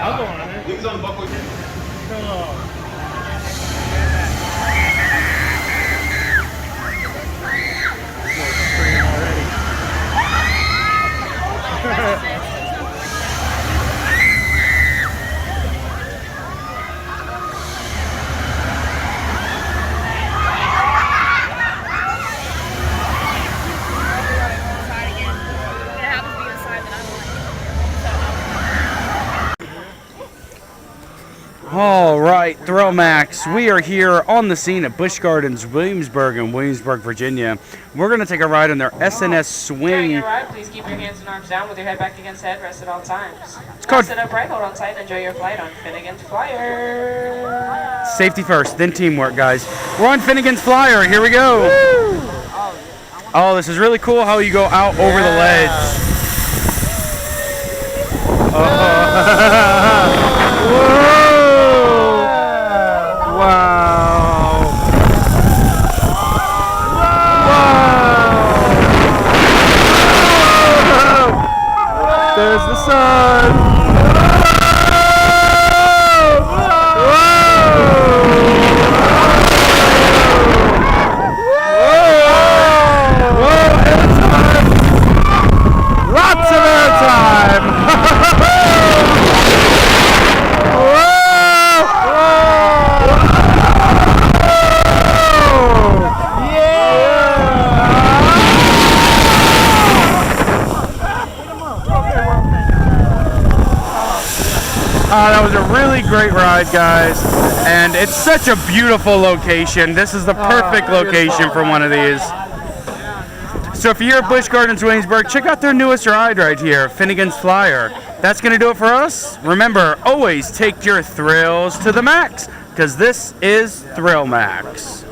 I'll go on it. Please unbuckle your... All right, Thrill Max, we are here on the scene at Busch Gardens, Williamsburg in Williamsburg, Virginia. We're going to take a ride on their SNS swing. During your ride, please keep your hands and arms down with your head back against head, rest at all times. It's called... Sit upright, hold on tight, and enjoy your flight on Finnegan's Flyer. Safety first, then teamwork, guys. We're on Finnegan's Flyer. Here we go. Woo! Oh, this is really cool how you go out over the ledge. Whoa! Wow! Whoa! There's the sun! Lots of airtime! That was a really great ride, guys, and it's such a beautiful location. This is the perfect location for one of these. So if you're here at Busch Gardens, Williamsburg, check out their newest ride right here, Finnegan's Flyer. That's going to do it for us. Remember, always take your thrills to the max, because this is Thrill Max.